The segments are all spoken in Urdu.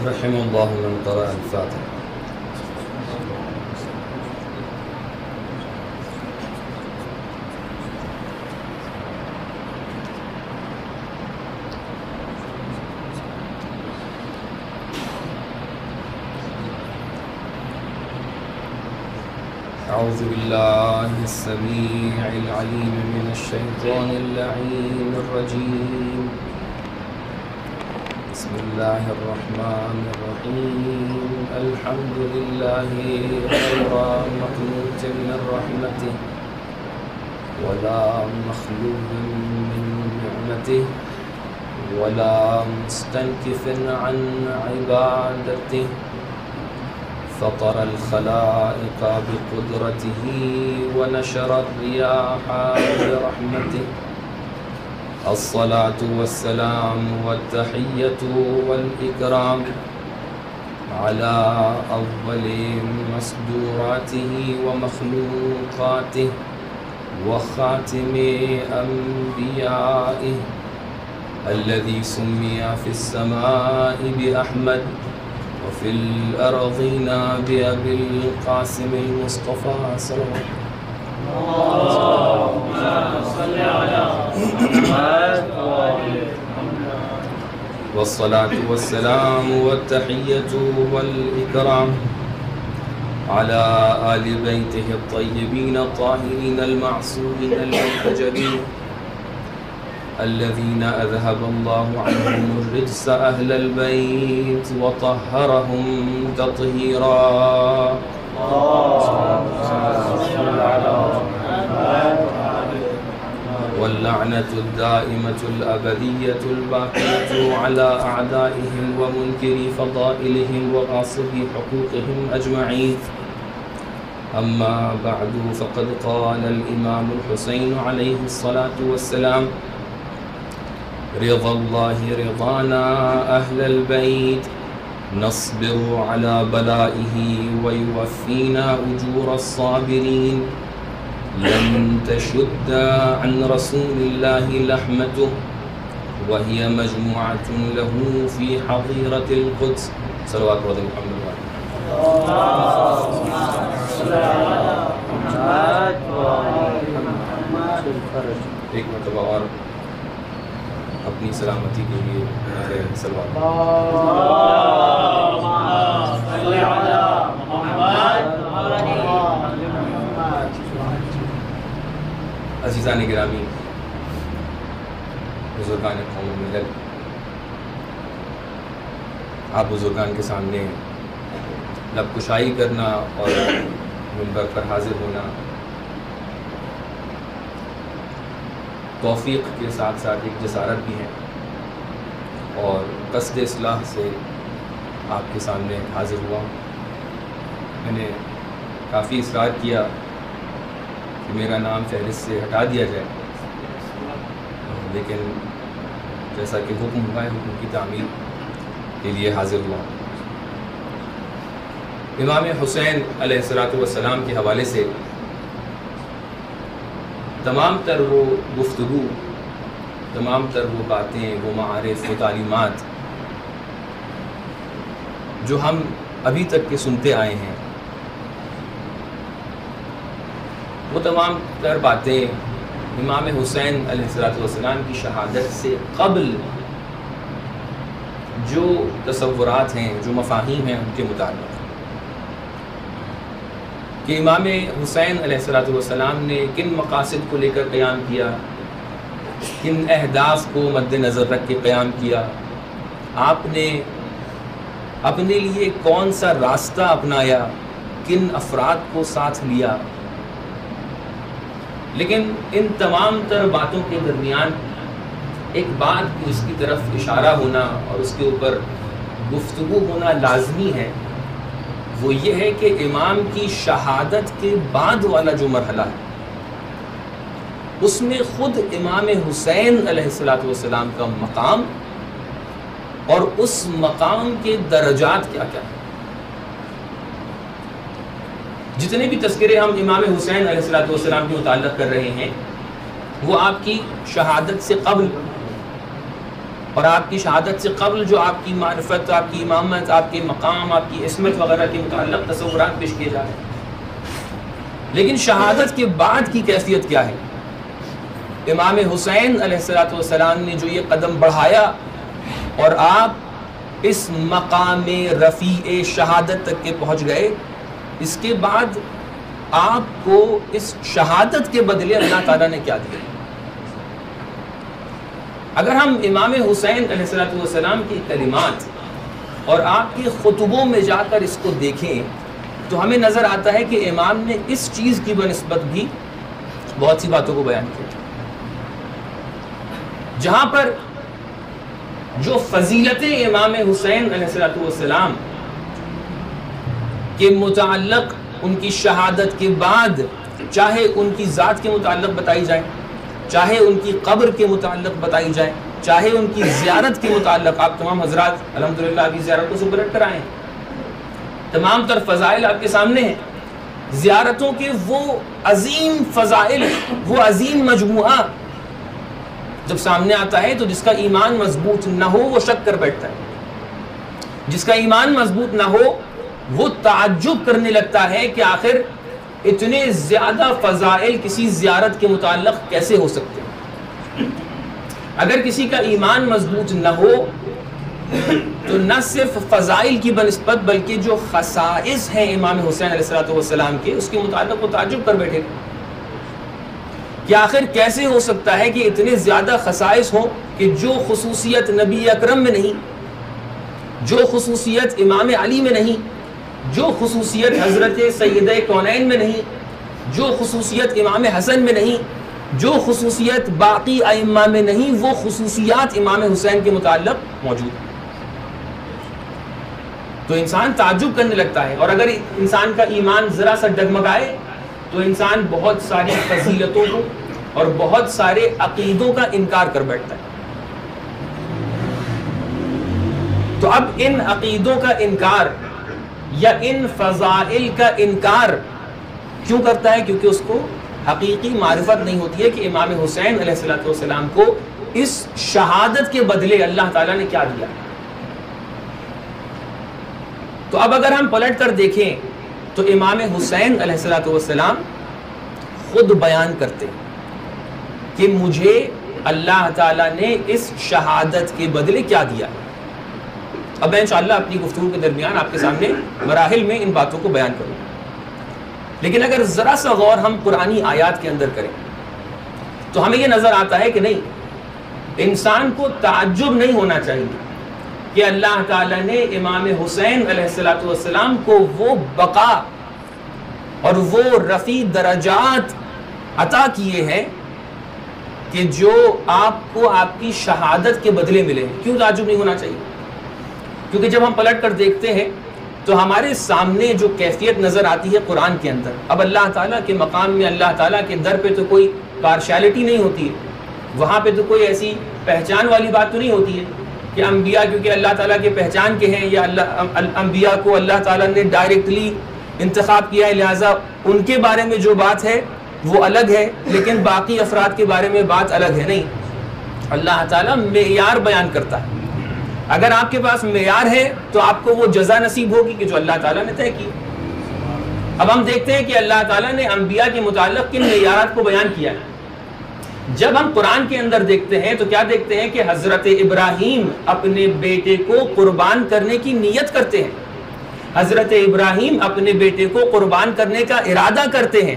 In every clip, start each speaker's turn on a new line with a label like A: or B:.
A: رحم الله من قرأ الفاتحة. أعوذ بالله السميع العليم من الشيطان اللعين الرجيم. بسم الله الرحمن الرحيم. الحمد لله غير مقنوط من رحمته ولا مخلوب من نعمته ولا مستنكف عن عبادته. فطر الخلائق بقدرته ونشر الرياح برحمته. الصلاة والسلام والتحية والإكرام على أول مصدوراته ومخلوقاته وخاتم أنبيائه الذي سمي في السماء بأحمد وفي الأرضين بأبي القاسم المصطفى صلى الله عليه وسلم. اللهم صل على محمد والصلاة والسلام والتحية والإكرام على آل بيته الطيبين الطاهرين المعصومين المنتجبين الذين أذهب الله عنهم الرجس أهل البيت وطهرهم تطهيرا. واللعنة الدائمة الأبدية الباقية على أعدائهم ومنكري فضائلهم وغاصبي حقوقهم أجمعين. أما بعد فقد قال الإمام الحسين عليه الصلاة والسلام: رضا الله رضانا أهل البيت نصبر على بلائه ويوفينا أجور الصابرين. لن تشد عن رسول الله لحمته وهي مجموعة له في حظيرة القدس. صلوات الله عليه وسلم. ایک مرتبہ اور اپنی سلامتی کے لیے صلوات. عزیزان گرامی، بزرگان قوم و ملت، آپ بزرگان کے سامنے لب کشائی کرنا اور منبر پر حاضر ہونا توفیق کے ساتھ ساتھ ایک جسارت بھی ہے، اور قصد اصلاح سے آپ کے سامنے حاضر ہوا. میں نے کافی اصرار کیا کہ میرا نام فہرست سے ہٹا دیا جائے، لیکن جیسا کہ حکم ہوا ہے، حکم کی تعمیل کے لیے حاضر ہوا. امام حسین علیہ السلام کے حوالے سے تمام تر وہ گفتگو، تمام تر وہ باتیں، وہ معارف، وہ تعلیمات جو ہم ابھی تک کے سنتے آئے ہیں، وہ تمام تر باتیں امام حسین علیہ السلام کی شہادت سے قبل جو تصورات ہیں، جو مفاہیم ہیں، ان کے مطابق کہ امام حسین علیہ السلام نے کن مقاصد کو لے کر قیام کیا، کن اہداف کو مد نظر رکھ کے قیام کیا، آپ نے اپنے لیے کون سا راستہ اپنایا، کن افراد کو ساتھ لیا. لیکن ان تمام تر باتوں کے درمیان ایک بات جس کی طرف اشارہ ہونا اور اس کے اوپر گفتگو ہونا لازمی ہے، وہ یہ ہے کہ امام کی شہادت کے بعد والا جو مرحلہ ہے، اس میں خود امام حسین علیہ السلام کا مقام اور اس مقام کے درجات کیا کیا ہیں. جتنے بھی تذکرے ہم امام حسین علیہ السلام کے متعلق کر رہے ہیں، وہ آپ کی شہادت سے قبل اور آپ کی شہادت سے قبل جو آپ کی معرفت، آپ کی امامت، آپ کے مقام، آپ کی عصمت وغیرہ کے متعلق تصورات پیش کیے جا رہے ہیں، لیکن شہادت کے بعد کی کیفیت کیا ہے؟ امام حسین علیہ السلام نے جو یہ قدم بڑھایا اور آپ اس مقام رفیع شہادت تک کے پہنچ گئے، اس کے بعد آپ کو اس شہادت کے بدلے اللہ تعالیٰ نے کیا دیا؟ اگر ہم امام حسین علیہ السلام کی کلمات اور آپ کے خطبوں میں جا کر اس کو دیکھیں تو ہمیں نظر آتا ہے کہ امام نے اس چیز کی بنسبت بھی بہت سی باتوں کو بیان کیا، جہاں پر جو فضیلت امام حسین علیہ السلام کے متعلق ان کی شہادت کے بعد چاہے ان کی ذات کے متعلق بتائی جائیں، چاہے ان کی قبر کے متعلق بتائی جائیں، چاہے ان کی زیارت کے متعلق، آپ تمام حضرات الحمدللہ ابھی زیارتوں سے گزر کر آئے ہیں، تمام تر فضائل آپ کے سامنے ہیں، زیارتوں کے وہ عظیم فضائل، وہ عظیم مجموعہ جب سامنے آتا ہے تو جس کا ایمان مضبوط نہ ہو وہ شک کر بیٹھتا ہے، جس کا ایمان مضبوط نہ ہو وہ تعجب کرنے لگتا ہے کہ آخر اتنے زیادہ فضائل کسی زیارت کے متعلق کیسے ہو سکتے ہیں۔ اگر کسی کا ایمان مضبوط نہ ہو تو نہ صرف فضائل کی بنسبت بلکہ جو خصائص ہیں امام حسین علیہ السلام کے، اس کے متعلق وہ تعجب کر بیٹھے کہ آخر کیسے ہو سکتا ہے کہ اتنے زیادہ خصائص ہوں کہ جو خصوصیت نبی اکرم میں نہیں، جو خصوصیت امام علی میں نہیں، جو خصوصیت حضرت سیدہ کونین میں نہیں، جو خصوصیت امام حسن میں نہیں، جو خصوصیت باقی ائمہ میں نہیں، وہ خصوصیات امام حسین کے متعلق موجود ہیں۔ تو انسان تعجب کرنے لگتا ہے، اور اگر انسان کا ایمان ذرا سا ڈگمگائے تو انسان بہت ساری فضیلتوں کو اور بہت سارے عقیدوں کا انکار کر بیٹھتا ہے۔ تو اب ان عقیدوں کا انکار یا ان فضائل کا انکار کیوں کرتا ہے؟ کیونکہ اس کو حقیقی معرفت نہیں ہوتی ہے کہ امام حسین علیہ السلام کو اس شہادت کے بدلے اللہ تعالیٰ نے کیا دیا۔ تو اب اگر ہم پلٹ کر دیکھیں تو امام حسین علیہ السلام خود بیان کرتے کہ مجھے اللہ تعالیٰ نے اس شہادت کے بدلے کیا دیا۔ اب میں انشاءاللہ اپنی گفتگو کے درمیان آپ کے سامنے مراحل میں ان باتوں کو بیان کروں، لیکن اگر ذرا سا غور ہم قرآنی آیات کے اندر کریں تو ہمیں یہ نظر آتا ہے کہ نہیں، انسان کو تعجب نہیں ہونا چاہیے کہ اللہ تعالیٰ نے امام حسین علیہ السلام کو وہ بقا اور وہ رفیع درجات عطا کیے ہیں کہ جو آپ کو آپ کی شہادت کے بدلے ملے۔ کیوں تعجب نہیں ہونا چاہیے؟ کیونکہ جب ہم پلٹ کر دیکھتے ہیں تو ہمارے سامنے جو کیفیت نظر آتی ہے قرآن کے اندر، اب اللہ تعالیٰ کے مقام میں اللہ تعالیٰ کے در پہ تو کوئی پارشیلٹی نہیں ہوتی ہے، وہاں پہ تو کوئی ایسی پہچان والی بات تو نہیں ہوتی ہے کہ انبیاء کیونکہ اللہ تعالیٰ کے پہچان کے ہیں، یا انبیاء کو اللہ تعالیٰ نے ڈائریکٹلی انتخاب کیا ہے لہٰذا ان کے بارے میں جو بات ہے وہ الگ ہے لیکن باقی افراد کے بارے میں بات الگ ہے۔ نہیں، اللہ تعالیٰ معیار بیان کرتا ہے، اگر آپ کے پاس معیار ہے تو آپ کو وہ جزا نصیب ہوگی کہ جو اللہ تعالیٰ نے طے کی۔ اب ہم دیکھتے ہیں کہ اللہ تعالیٰ نے انبیاء کے متعلق کن معیارات کو بیان کیا ہے۔ جب ہم قرآن کے اندر دیکھتے ہیں تو کیا دیکھتے ہیں کہ حضرت ابراہیم اپنے بیٹے کو قربان کرنے کی نیت کرتے ہیں، حضرت ابراہیم اپنے بیٹے کو قربان کرنے کا ارادہ کرتے ہیں،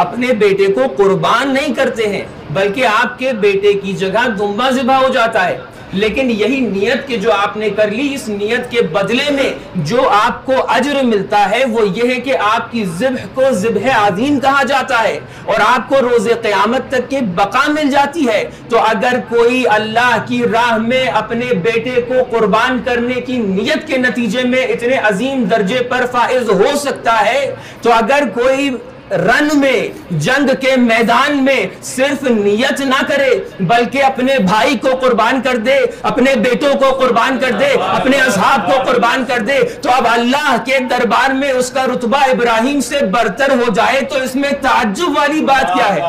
A: اپنے بیٹے کو قربان نہیں کرتے ہیں بلکہ آپ کے بیٹے کی جگہ دمبا ذبح ہو جاتا ہے، لیکن یہی نیت کہ جو آپ نے کر لی، اس نیت کے بدلے میں جو آپ کو اجر ملتا ہے وہ یہ ہے کہ آپ کی ذبح کو ذبح عظیم کہا جاتا ہے اور آپ کو روز قیامت تک کے بقا مل جاتی ہے۔ تو اگر کوئی اللہ کی راہ میں اپنے بیٹے کو قربان کرنے کی نیت کے نتیجے میں اتنے عظیم درجے پر فائز ہو سکتا ہے، تو اگر کوئی رن میں، جنگ کے میدان میں صرف نیت نہ کرے بلکہ اپنے بھائی کو قربان کر دے، اپنے بیٹوں کو قربان کر دے، اپنے اصحاب کو قربان کر دے، تو اب اللہ کے دربار میں اس کا رتبہ ابراہیم سے برتر ہو جائے تو اس میں تعجب والی بات کیا ہے؟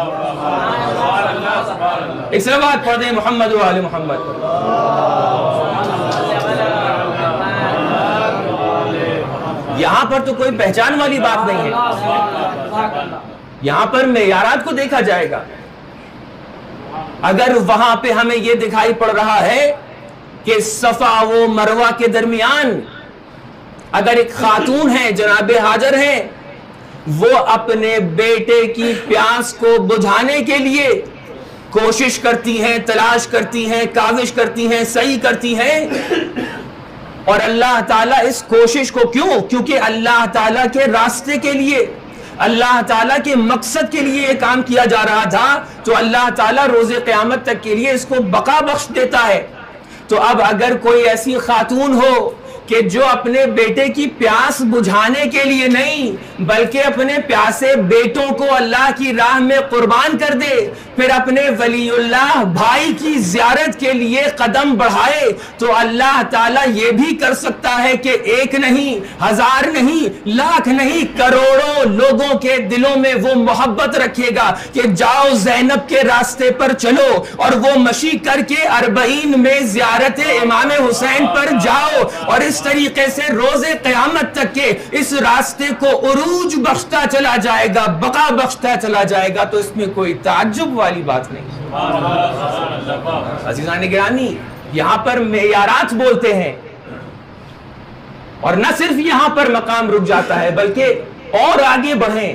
A: ایک صلوات پڑھ دیں محمد و آل محمد۔ یہاں پر تو کوئی پہچان والی بات نہیں ہے، یہاں پر معیارات کو دیکھا جائے گا۔ اگر وہاں پہ ہمیں یہ دکھائی پڑ رہا ہے کہ صفا و مروہ کے درمیان اگر ایک خاتون ہے جناب ہاجر ہیں، وہ اپنے بیٹے کی پیاس کو بجھانے کے لیے کوشش کرتی ہیں، تلاش کرتی ہیں، کاوش کرتی ہیں، سعی کرتی ہیں، اور اللہ تعالیٰ اس کوشش کو کیونکہ اللہ تعالیٰ کے راستے کے لیے، اللہ تعالیٰ کے مقصد کے لیے یہ کام کیا جا رہا تھا، تو اللہ تعالیٰ روز قیامت تک کے لیے اس کو بقا بخش دیتا ہے۔ تو اب اگر کوئی ایسی خاتون ہو کہ جو اپنے بیٹے کی پیاس بجھانے کے لیے نہیں بلکہ اپنے پیاسے بیٹوں کو اللہ کی راہ میں قربان کر دے، پھر اپنے ولی اللہ بھائی کی زیارت کے لیے قدم بڑھائے، تو اللہ تعالیٰ یہ بھی کر سکتا ہے کہ ایک نہیں، ہزار نہیں، لاکھ نہیں، کروڑوں لوگوں کے دلوں میں وہ محبت رکھے گا کہ جاؤ زینب کے راستے پر چلو، اور وہ مشی کر کے 40 میں زیارت امام حسین پر جاؤ، اور اس طریقے سے روز قیامت تک کے اس راستے کو عروج بخشتا چلا جائے گا، بقا بخشتا چلا جائے گا، تو اس میں کوئی تعجب والی بات نہیں۔ عزیزان گرامی، یہاں پر معیارات بولتے ہیں، اور نہ صرف یہاں پر مقام رک جاتا ہے بلکہ اور آگے بڑھیں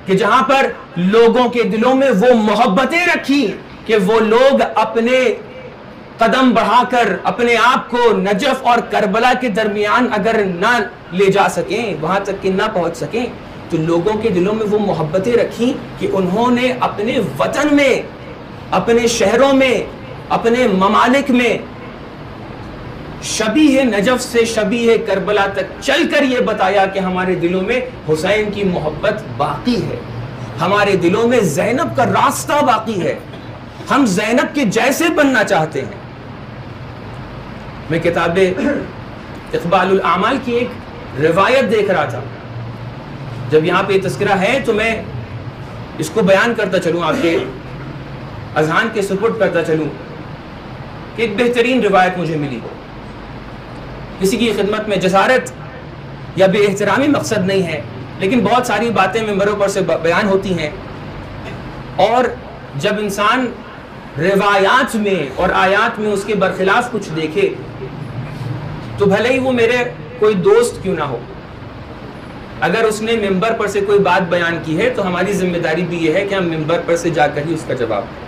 A: کہ جہاں پر لوگوں کے دلوں میں وہ محبتیں رکھی کہ وہ لوگ اپنے قدم بڑھا کر اپنے آپ کو نجف اور کربلا کے درمیان اگر نہ لے جا سکیں، وہاں تک کہ نہ پہنچ سکیں، تو لوگوں کے دلوں میں وہ محبتیں رکھی کہ انہوں نے اپنے وطن میں، اپنے شہروں میں، اپنے ممالک میں شبیہ نجف سے شبیہ کربلا تک چل کر یہ بتایا کہ ہمارے دلوں میں حسین کی محبت باقی ہے، ہمارے دلوں میں زینب کا راستہ باقی ہے، ہم زینب کے جیسے بننا چاہتے ہیں۔ میں کتاب اقبال الاعمال کی ایک روایت دیکھ رہا تھا، جب یہاں پہ تذکرہ ہے تو میں اس کو بیان کرتا چلوں، آپ کے اذہان کے سپرد کرتا چلوں کہ ایک بہترین روایت مجھے ملی۔ کسی کی خدمت میں جسارت یا بے احترامی مقصد نہیں ہے، لیکن بہت ساری باتیں ممبروں پر سے بیان ہوتی ہیں، اور جب انسان روایات میں اور آیات میں اس کے برخلاف کچھ دیکھے تو بھلے ہی وہ میرے کوئی دوست کیوں نہ ہو، اگر اس نے ممبر پر سے کوئی بات بیان کی ہے تو ہماری ذمہ داری بھی یہ ہے کہ ہم ممبر پر سے جا کر ہی اس کا جواب دیں،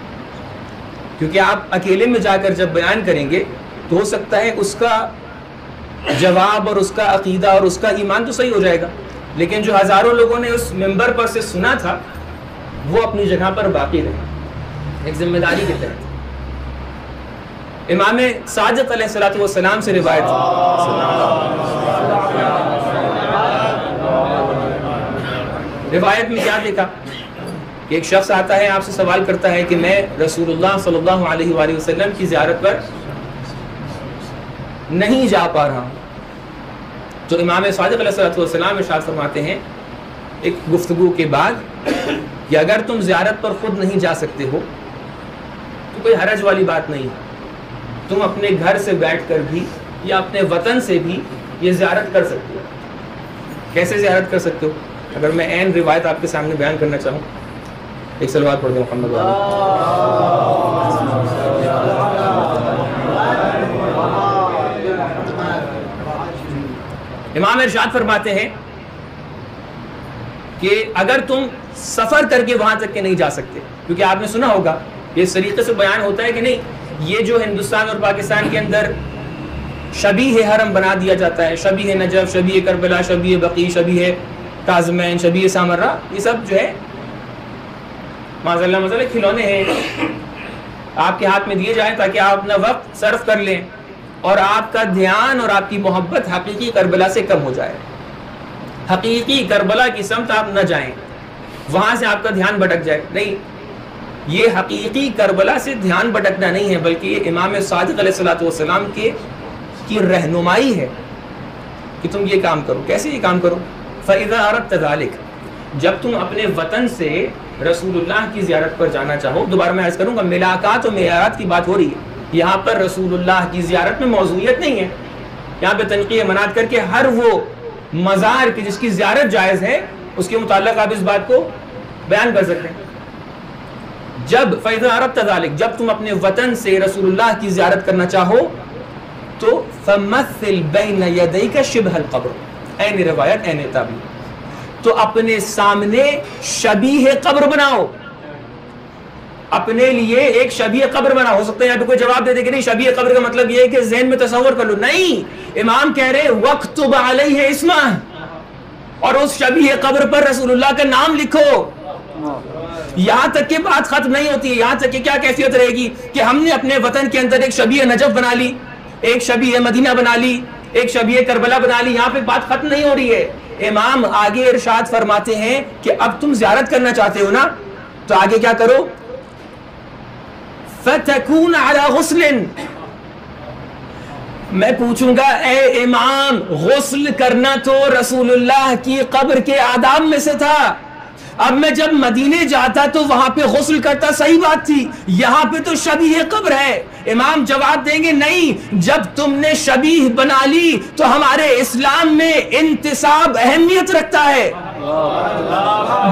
A: کیونکہ آپ اکیلے میں جا کر جب بیان کریں گے تو ہو سکتا ہے اس کا جواب اور اس کا عقیدہ اور اس کا ایمان تو صحیح ہو جائے گا، لیکن جو ہزاروں لوگوں نے اس ممبر پر سے سنا تھا وہ اپنی جگہ پر باقی رہے۔ ایک ذمہ داری کے تحت امام صادق علیہ الصلوۃ والسلام سے روایت میں کیا دیکھا کہ ایک شخص آتا ہے، آپ سے سوال کرتا ہے کہ میں رسول اللہ صلی اللہ علیہ وآلہ وسلم کی زیارت پر نہیں جا پا رہا ہوں، تو امام صادق علیہ الصلوۃ والسلام ارشاد فرماتے ہیں ایک گفتگو کے بعد کہ اگر تم زیارت پر خود نہیں جا سکتے ہو تو کوئی حرج والی بات نہیں، تم اپنے گھر سے بیٹھ کر بھی یا اپنے وطن سے بھی یہ زیارت کر سکتے ہو۔ کیسے زیارت کر سکتے ہو؟ اگر میں عین روایت آپ کے سامنے بیان کرنا چاہوں، ایک صلوات پڑھ دیں محمد والے۔ امام ارشاد فرماتے ہیں کہ اگر تم سفر کر کے وہاں تک کے نہیں جا سکتے، کیونکہ آپ نے سنا ہوگا یہ اس طریقے سے بیان ہوتا ہے کہ نہیں، یہ جو ہندوستان اور پاکستان کے اندر شبیہ حرم بنا دیا جاتا ہے، شبیہ نجف، شبیہ کربلا، شبیہ بقیع، شبیہ کاظمین، شبیہ سامرہ، یہ سب جو ہے معاذ اللہ کھلونے ہیں، آپ کے ہاتھ میں دیے جائیں تاکہ آپ اپنا وقت صرف کر لیں اور آپ کا دھیان اور آپ کی محبت حقیقی کربلا سے کم ہو جائے، حقیقی کربلا کی سمت آپ نہ جائیں۔ وہاں سے آپ کا دھیان بھٹک جائے. نہیں, یہ حقیقی کربلا سے دھیان بھٹکنا نہیں ہے, بلکہ یہ امام صادق علیہ الصلوۃ والسلام کی رہنمائی ہے کہ تم یہ کام کرو. کیسے یہ کام کرو؟ فَإِذَا أَرَدْتَ ذَلِكَ, جب تم اپنے وطن سے رسول اللہ کی زیارت پر جانا چاہو. دوبارہ میں عرض کروں گا, ملاقات و معیارات کی بات ہو رہی ہے یہاں پر. رسول اللہ کی زیارت میں موضوعیت نہیں ہے. یہاں پہ تنقیح مناد کر کے ہر وہ مزار کی جس کی زیارت جائز ہے اس کے متعلق آپ اس بات کو بیان کر سکتے ہیں. جب فَإِذَا أَرَدْتَ ذَلِكَ, جب تم اپنے وطن سے رسول اللہ کی زیارت کرنا چاہو تو فَمَثِّلْ بَيْنَ يَدَيْكَ شِبْهَ الْقَبْرِ, این روایت این تعبیر, تو اپنے سامنے شبیہ قبر بناؤ. اپنے لیے ایک شبیہ قبر بنا. ہو سکتا ہے یہاں پہ کوئی جواب دے دے کہ نہیں, شبیہ قبر کا مطلب یہ ہے کہ ذہن میں تصور کر لو. نہیں, امام کہہ رہے وَاكْتُبْ عَلَيْهِ اسْمَهُ, اور اس شبیہ قبر پر رسول اللہ کا نام لکھو. یہاں تک کہ بات ختم نہیں ہوتی ہے. یہاں تک کہ کیا کیفیت رہے گی کہ ہم نے اپنے وطن کے اندر ایک شبیہ نجف بنا لی, ایک شبیہ مدینہ بنا لی, ایک شبیہ کربلا بنا لی. یہاں پہ بات ختم نہیں ہو رہی ہے. امام آگے ارشاد فرماتے ہیں کہ اب تم زیارت کرنا چاہتے ہو نا, تو آگے کیا کرو؟ فَتَكُونَ عَلَى غُسْلٍ, میں پوچھوں گا اے امام, غسل کرنا تو رسول اللہ کی قبر کے آداب میں سے تھا. اب میں جب مدینے جاتا تو وہاں پہ غسل کرتا, صحیح بات تھی. یہاں پہ تو شبیہ قبر ہے. امام جواب دیں گے نہیں, جب تم نے شبیہ بنا لی تو ہمارے اسلام میں انتساب اہمیت رکھتا ہے.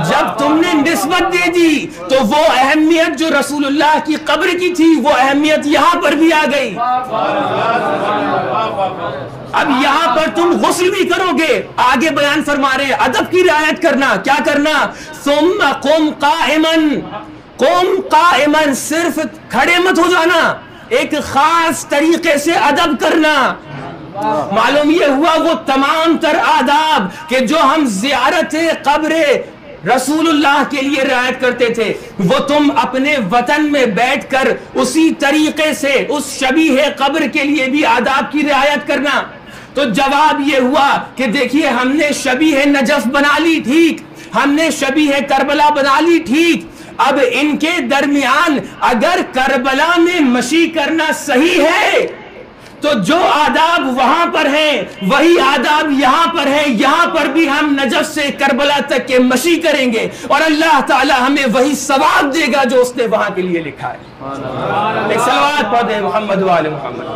A: جب تم نے نسبت دے دی تو وہ اہمیت جو رسول اللہ کی قبر کی تھی وہ اہمیت یہاں پر بھی آ گئی. اب یہاں پر تم غسل بھی کرو گے. آگے بیان فرما رہے ہیں ادب کی رعایت کرنا. کیا کرنا؟ ثم قم قائما, قم قائما, صرف کھڑے مت ہو جانا, ایک خاص طریقے سے ادب کرنا. معلوم یہ ہوا وہ تمام تر آداب کہ جو ہم زیارت قبر رسول اللہ کے لیے رعایت کرتے تھے وہ تم اپنے وطن میں بیٹھ کر اسی طریقے سے اس شبیہ قبر کے لیے بھی آداب کی رعایت کرنا. تو جواب یہ ہوا کہ دیکھیے ہم نے شبیہ نجف بنا لی, ٹھیک, ہم نے شبیہ کربلا بنا لی, ٹھیک. اب ان کے درمیان اگر کربلا میں مشی کرنا صحیح ہے تو جو آداب وہاں پر ہیں وہی آداب یہاں پر ہیں. یہاں پر بھی ہم نجف سے کربلا تک کے مشی کریں گے اور اللہ تعالی ہمیں وہی ثواب دے گا جو اس نے وہاں کے لیے لکھا ہے. ایک صلوات پڑھیں محمد و آل محمد.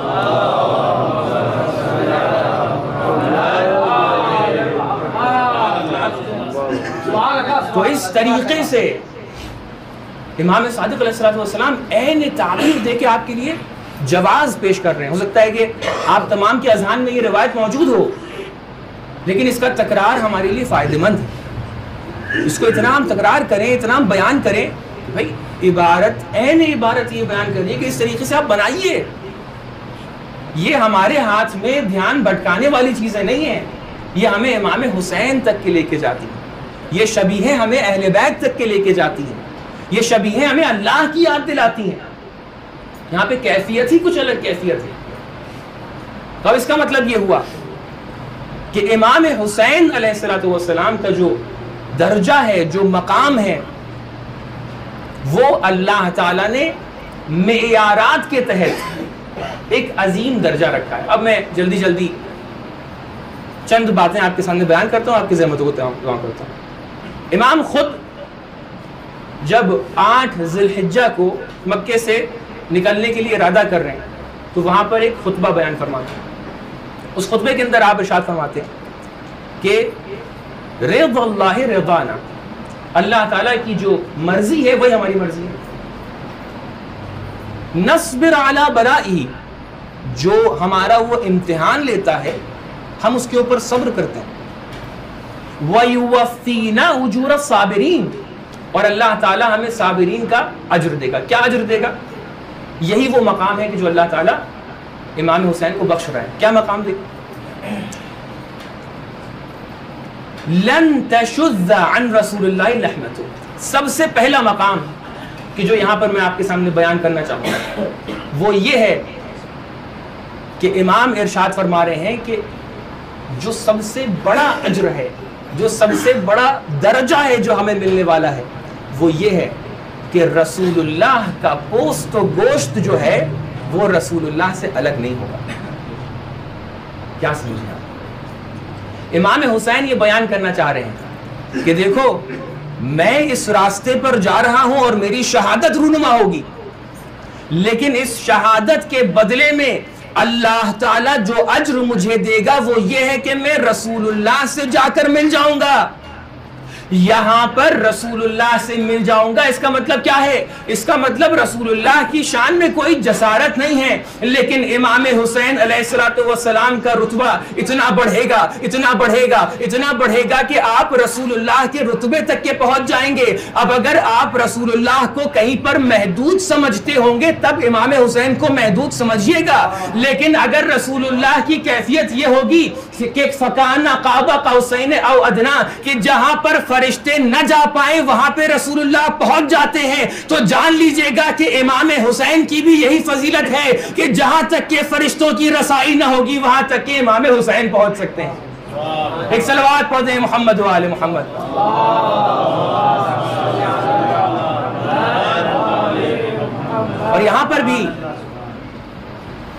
A: تو اس طریقے سے امام صادق علیہ الصلوۃ والسلام عین تعبیر دے کے آپ کے لیے جواز پیش کر رہے ہیں. ہو سکتا ہے کہ آپ تمام کے اذہان میں یہ روایت موجود ہو, لیکن اس کا تکرار ہمارے لیے فائدہ مند ہے. اس کو اتنا ہم تکرار کریں, اتنا ہم بیان کریں کہ بھائی عبارت عین عبارت یہ بیان کریے کہ اس طریقے سے آپ بنائیے. یہ ہمارے ہاتھ میں دھیان بھٹکانے والی چیزیں نہیں ہیں. یہ ہمیں امام حسین تک کے لے کے جاتی ہیں. یہ شبیہیں ہمیں اہل بیت تک کے لے کے جاتی ہیں. یہ شبیہیں ہمیں اللہ کی یاد دلاتی ہیں. یہاں پہ کیفیت ہی کچھ الگ کیفیت ہے. تو اس کا مطلب یہ ہوا کہ امام حسین علیہ الصلوۃ والسلام کا جو درجہ ہے, جو مقام ہے, وہ اللہ تعالیٰ نے معیارات کے تحت ایک عظیم درجہ رکھا ہے. اب میں جلدی جلدی چند باتیں آپ کے سامنے بیان کرتا ہوں, آپ کی زحمتوں کو تمام کرتا ہوں. امام خود جب 8 ذی الحجہ کو مکے سے نکلنے کے لیے ارادہ کر رہے ہیں تو وہاں پر ایک خطبہ بیان فرماتے ہیں. اس خطبے کے اندر آپ ارشاد فرماتے ہیں کہ رضا اللہ رضانا, اللہ تعالیٰ کی جو مرضی ہے وہی ہماری مرضی ہے. نصبر علی بلائی, جو ہمارا وہ امتحان لیتا ہے ہم اس کے اوپر صبر کرتے ہیں. وَيُوَفِّينَا أُجُورَ الصَّابِرِينَ, اور اللہ تعالیٰ ہمیں صابرین کا اجر دے گا. کیا اجر دے گا؟ یہی وہ مقام ہے کہ جو اللہ تعالیٰ امام حسین کو بخش رہا ہے. کیا مقام دے گا؟ لَن تَشُذَّ عَنْ رَسُولِ اللَّهِ لَحْمَتُ, سب سے پہلا مقام کہ جو یہاں پر میں آپ کے سامنے بیان کرنا چاہوں گا وہ یہ ہے کہ امام ارشاد فرما رہے ہیں کہ جو سب سے بڑا اجر ہے جو سب سے بڑا درجہ ہے جو ہمیں ملنے والا ہے وہ یہ ہے کہ رسول اللہ کا پوست و گوشت جو ہے وہ رسول اللہ سے الگ نہیں ہوگا. کیا سمجھنا؟ امام حسین یہ بیان کرنا چاہ رہے ہیں کہ دیکھو میں اس راستے پر جا رہا ہوں اور میری شہادت رونما ہوگی، لیکن اس شہادت کے بدلے میں اللہ تعالیٰ جو اجر مجھے دے گا وہ یہ ہے کہ میں رسول اللہ سے جا کر مل جاؤں گا. یہاں پر رسول اللہ سے مل جاؤں گا، اس کا مطلب کیا ہے؟ اس کا مطلب رسول اللہ کی شان میں کوئی جسارت نہیں ہے، لیکن امام حسین علیہ السلام کا رتبہ اتنا بڑھے گا، اتنا بڑھے گا، اتنا بڑھے گا کہ آپ رسول اللہ کے رتبے تک کے پہنچ جائیں گے. اب اگر آپ رسول اللہ کو کہیں پر محدود سمجھتے ہوں گے تب امام حسین کو محدود سمجھیے گا، لیکن اگر رسول اللہ کی کیفیت یہ ہوگی کہ فکان قاب قوسین او ادنا، کہ جہاں پر فرشتے نہ جا پائیں وہاں پہ رسول اللہ پہنچ جاتے ہیں، تو جان لیجئے گا کہ امام حسین کی بھی یہی فضیلت ہے کہ جہاں تک کہ فرشتوں کی رسائی نہ ہوگی وہاں تک کہ امام حسین پہنچ سکتے ہیں. ایک صلوات پڑھ دیں محمد و آل محمد. اور یہاں پر بھی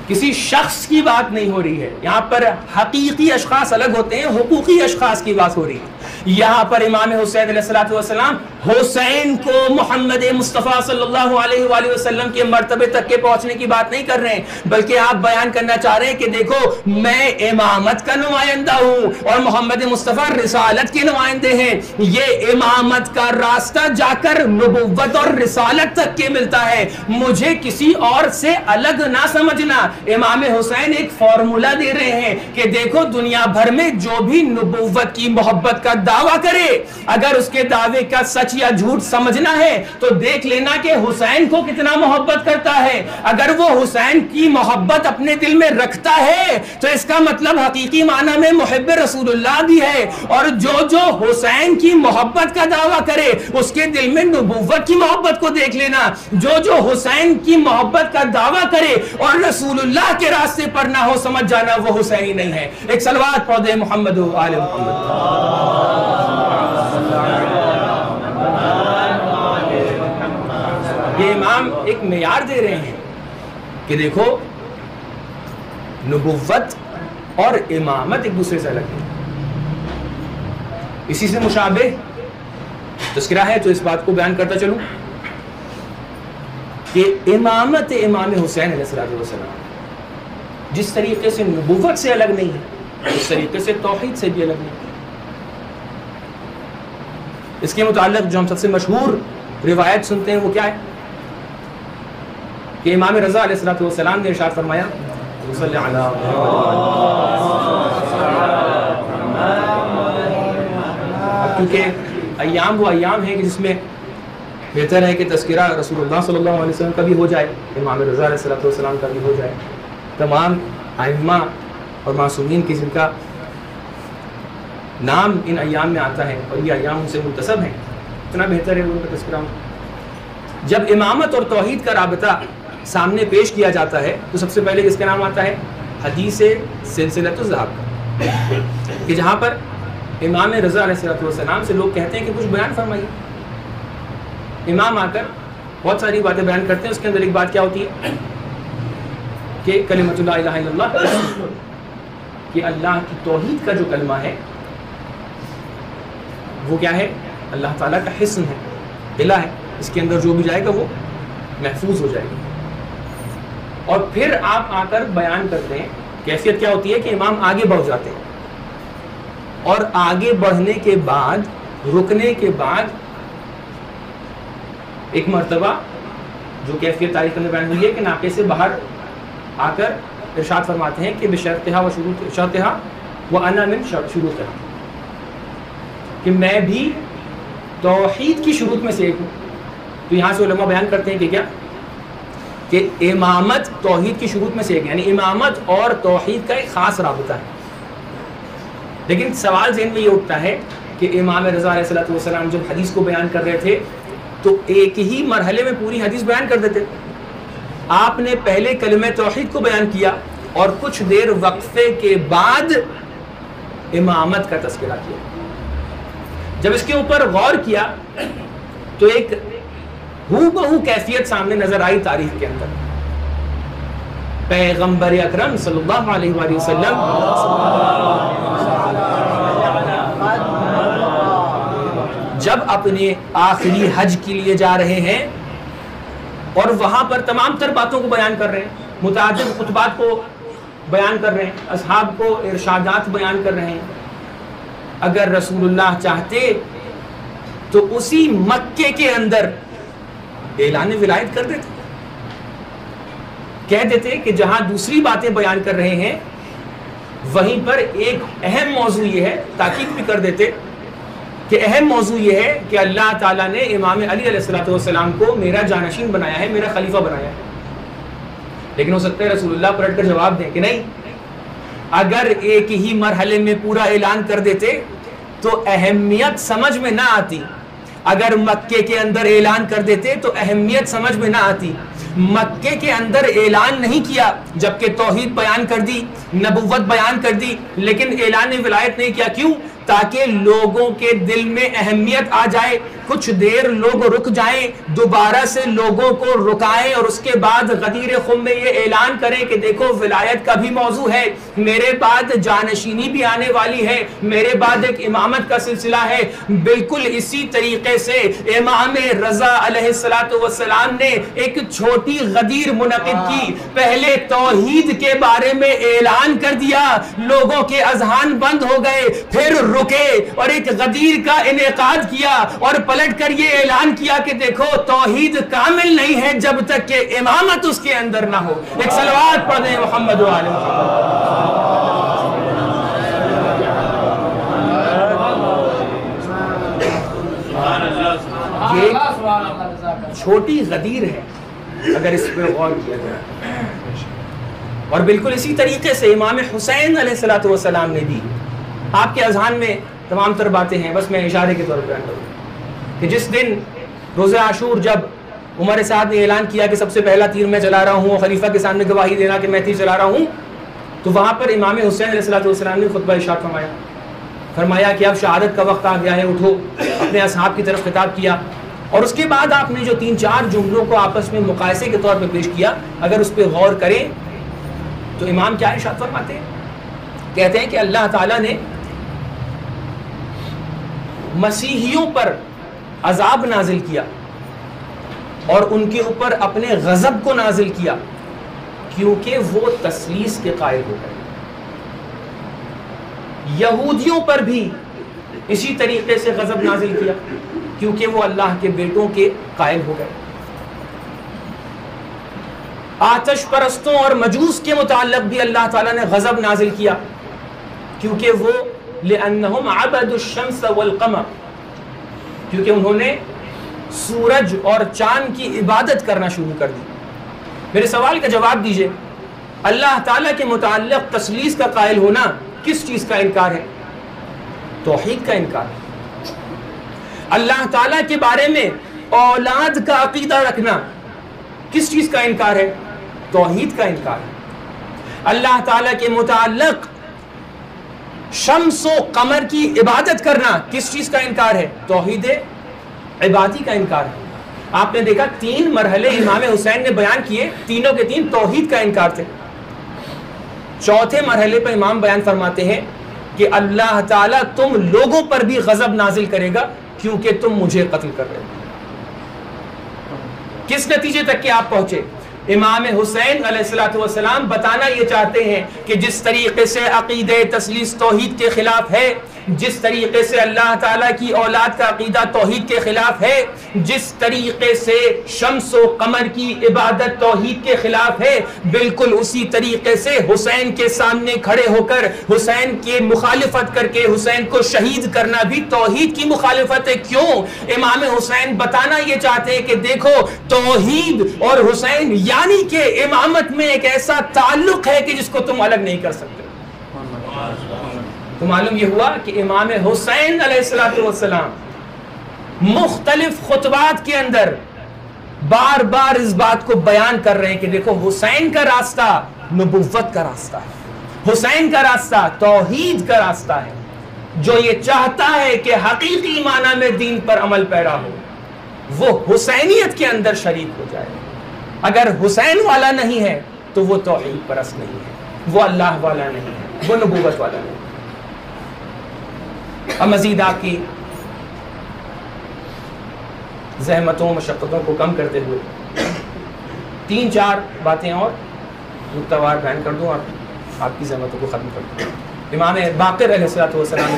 A: کسی شخص کی بات نہیں ہو رہی ہے، یہاں پر حقیقی اشخاص الگ ہوتے ہیں، حقوقی اشخاص کی بات ہو رہی ہے. یہاں پر امام حسین علیہ السلام حسین کو محمد مصطفیٰ صلی اللہ علیہ وآلہ وسلم کے مرتبے تک کے پہنچنے کی بات نہیں کر رہے ہیں، بلکہ آپ بیان کرنا چاہ رہے ہیں کہ دیکھو میں امامت کا نمائندہ ہوں اور محمد مصطفیٰ رسالت کے نمائندے ہیں. یہ امامت کا راستہ جا کر نبوت اور رسالت تک کے ملتا ہے، مجھے کسی اور سے الگ نہ سمجھنا. امام حسین ایک فارمولا دے رہے ہیں کہ دیکھو دنیا بھر میں جو بھی نبوت کی محبت کا دعویٰ کرے، اگر اس کے دعوے کا سچ یا جھوٹ سمجھنا ہے تو دیکھ لینا کہ حسین کو کتنا محبت کرتا ہے. اگر وہ حسین کی محبت اپنے دل میں رکھتا ہے تو اس کا مطلب حقیقی معنی میں محب رسول اللہ بھی ہے. اور جو حسین کی محبت کا دعویٰ کرے اس کے دل میں نبوت کی محبت کو دیکھ لینا. جو حسین کی محبت کا دعویٰ کرے اور رسول اللہ کے راستے پر نہ ہو سمجھ جانا وہ حسینی نہیں ہے. ایک صلوات پڑھ دیں محمد و آل محمد. یہ امام ایک معیار دے رہے ہیں کہ دیکھو نبوت اور امامت ایک دوسرے سے الگ ہے. اسی سے مشابہ تذکرہ ہے تو اس بات کو بیان کرتا چلوں کہ امامت امام حسین علیہ السلام جس طریقے سے نبوت سے الگ نہیں ہے اس طریقے سے توحید سے بھی الگ نہیں. اس کے متعلق جو ہم سب سے مشہور روایت سنتے ہیں وہ کیا ہے کہ امام رضا علیہ السلام نے ارشاد فرمایا کیونکہ ایام وہ ایام ہیں کہ جس میں بہتر ہے کہ تذکرہ رسول اللہ صلی اللہ علیہ وسلم کا بھی ہو جائے، امام رضا علیہ السلام کا بھی ہو جائے، تمام ائمہ اور معصومین کی جن کا نام ان ایام میں آتا ہے اور یہ ایام ان سے منتسب ہیں، اتنا بہتر ہے ان کا تذکرہ. جب امامت اور توحید کا رابطہ سامنے پیش کیا جاتا ہے تو سب سے پہلے کس کا نام آتا ہے؟ حدیث سلسلۃ الذہب کا، کہ جہاں پر امام رضا علیہ السلام سے لوگ کہتے ہیں کہ کچھ بیان فرمائیے. امام آ کر بہت ساری باتیں بیان کرتے ہیں، اس کے اندر ایک بات کیا ہوتی ہے کہ کلمۃ لا الہ الا اللہ، کہ اللہ کی توحید کا جو کلمہ ہے وہ کیا ہے؟ اللہ تعالیٰ کا حصن ہے، قلعہ ہے، اس کے اندر جو بھی جائے گا وہ محفوظ ہو جائے گا. اور پھر آپ آ کر بیان کرتے ہیں، کیفیت کیا ہوتی ہے کہ امام آگے بڑھ جاتے ہیں اور آگے بڑھنے کے بعد رکنے کے بعد ایک مرتبہ جو کیفیت تاریخ میں بیان ہوئی ہے کہ ناقے سے باہر آ کر ارشاد فرماتے ہیں کہ بشرطہا و شروطہا وانا من شروطہا، کہ میں بھی توحید کی شروط میں سے ایک ہوں. تو یہاں سے علماء بیان کرتے ہیں کہ کیا کہ امامت توحید کی شروط میں سے ایک، یعنی امامت اور توحید کا ایک خاص رابطہ ہے. لیکن سوال ذہن میں یہ اٹھتا ہے کہ امام رضا علیہ السلام جب حدیث کو بیان کر رہے تھے تو ایک ہی مرحلے میں پوری حدیث بیان کر دیتے. آپ نے پہلے کلمہ توحید کو بیان کیا اور کچھ دیر وقفے کے بعد امامت کا تذکرہ کیا. جب اس کے اوپر غور کیا تو ایک ہو بہو کیفیت سامنے نظر آئی تاریخ کے اندر. پیغمبر اکرم صلی اللہ علیہ وآلہ وسلم جب اپنے آخری حج کے لیے جا رہے ہیں اور وہاں پر تمام تر باتوں کو بیان کر رہے ہیں, متعدد خطبات کو بیان کر رہے ہیں, اصحاب کو ارشادات بیان کر رہے ہیں. اگر رسول اللہ چاہتے تو اسی مکے کے اندر اعلان ولایت کر دیتے, کہہ دیتے کہ جہاں دوسری باتیں بیان کر رہے ہیں وہیں پر ایک اہم موضوع یہ ہے, تاکید بھی کر دیتے کہ اہم موضوع یہ ہے کہ اللہ تعالیٰ نے امام علی علیہ السلام کو میرا جانشین بنایا ہے, میرا خلیفہ بنایا ہے. لیکن ہو سکتا ہے رسول اللہ پلٹ کر جواب دیں کہ نہیں, اگر ایک ہی مرحلے میں پورا اعلان کر دیتے تو اہمیت سمجھ میں نہ آتی. اگر مکے کے اندر اعلان کر دیتے تو اہمیت سمجھ میں نہ آتی. مکے کے اندر اعلان نہیں کیا جبکہ توحید بیان کر دی, نبوت بیان کر دی, لیکن اعلان ولایت نہیں کیا. کیوں؟ تاکہ لوگوں کے دل میں اہمیت آ جائے, کچھ دیر لوگ رک جائیں, دوبارہ سے لوگوں کو رکائیں اور اس کے بعد غدیر خم میں یہ اعلان کریں کہ دیکھو ولایت کا بھی موضوع ہے, میرے بعد جانشینی بھی آنے والی ہے, میرے بعد ایک امامت کا سلسلہ ہے. بالکل اسی طریقے سے امام رضا علیہ السلام نے ایک چھوٹی غدیر منعقد کی. پہلے توحید کے بارے میں اعلان کر دیا, لوگوں کے اذہان بند ہو گئے, پھر رکے اور ایک غدیر کا انعقاد کیا اور پلٹ کر یہ اعلان کیا کہ دیکھو توحید کامل نہیں ہے جب تک کہ امامت اس کے اندر نہ ہو. ایک صلوات پڑھ دیں محمد و آل محمد. یہ چھوٹی غدیر ہے اگر اس پہ غور کیا جائے. اور بالکل اسی طریقے سے امام حسین علیہ السلام نے بھی, آپ کے اذہان میں تمام تر باتیں ہیں, بس میں اشارے کے طور پر کہ جس دن روز عاشور جب عمر سعد نے اعلان کیا کہ سب سے پہلا تیر میں چلا رہا ہوں اور خلیفہ کے سامنے گواہی دینا کہ میں تیر چلا رہا ہوں, تو وہاں پر امام حسین علیہ السلام نے خطبہ ارشاد فرمایا کہ اب شہادت کا وقت آ گیا ہے, اٹھو. اپنے اصحاب کی طرف خطاب کیا اور اس کے بعد آپ نے جو 3-4 جملوں کو آپس میں مقایسے کے طور پہ پیش کیا, اگر اس پہ غور کریں تو امام کیا ارشاد فرماتے ہیں؟ کہتے ہیں کہ اللہ تعالیٰ نے مسیحیوں پر عذاب نازل کیا اور ان کے اوپر اپنے غضب کو نازل کیا کیونکہ وہ تثلیث کے قائل ہو گئے. یہودیوں پر بھی اسی طریقے سے غضب نازل کیا کیونکہ وہ اللہ کے بیٹوں کے قائل ہو گئے. آتش پرستوں اور مجوس کے متعلق بھی اللہ تعالیٰ نے غضب نازل کیا کیونکہ وہ لأنہم عبدوا الشمس والقمر, کیونکہ انہوں نے سورج اور چاند کی عبادت کرنا شروع کر دی. میرے سوال کا جواب دیجئے, اللہ تعالیٰ کے متعلق تثلیث کا قائل ہونا کس چیز کا انکار ہے؟ توحید کا انکار ہے. اللہ تعالیٰ کے بارے میں اولاد کا عقیدہ رکھنا کس چیز کا انکار ہے؟ توحید کا انکار ہے. اللہ تعالیٰ کے متعلق شمس و قمر کی عبادت کرنا کس چیز کا انکار ہے؟ توحید عبادی کا انکار ہے. آپ نے دیکھا 3 مرحلے امام حسین نے بیان کیے, تینوں کے تین توحید کا انکار تھے. چوتھے مرحلے پر امام بیان فرماتے ہیں کہ اللہ تعالیٰ تم لوگوں پر بھی غضب نازل کرے گا کیونکہ تم مجھے قتل کر رہے ہو. کس نتیجے تک کہ آپ پہنچے؟ امام حسین علیہ السلام بتانا یہ چاہتے ہیں کہ جس طریقے سے عقیدہ تثلیث توحید کے خلاف ہے, جس طریقے سے اللہ تعالیٰ کی اولاد کا عقیدہ توحید کے خلاف ہے, جس طریقے سے شمس و قمر کی عبادت توحید کے خلاف ہے, بالکل اسی طریقے سے حسین کے سامنے کھڑے ہو کر حسین کی مخالفت کر کے حسین کو شہید کرنا بھی توحید کی مخالفت ہے. کیوں؟ امام حسین بتانا یہ چاہتے ہیں کہ دیکھو توحید اور حسین یعنی کہ امامت میں ایک ایسا تعلق ہے کہ جس کو تم الگ نہیں کر سکتے. تو معلوم یہ ہوا کہ امام حسین علیہ السلام مختلف خطبات کے اندر بار بار اس بات کو بیان کر رہے ہیں کہ دیکھو حسین کا راستہ نبوت کا راستہ ہے, حسین کا راستہ توحید کا راستہ ہے. جو یہ چاہتا ہے کہ حقیقی معنی میں دین پر عمل پیرا ہو وہ حسینیت کے اندر شریک ہو جائے. اگر حسین والا نہیں ہے تو وہ توحید پرست نہیں ہے، وہ اللہ والا نہیں ہے، وہ نبوت والا نہیں ہے. اب مزید آپ کی زحمتوں مشقتوں کو کم کرتے ہوئے 3-4 باتیں اور نقطہ وار بیان کر دوں اور آپ کی زحمتوں کو ختم کر دوں. امام باقر علیہ السلام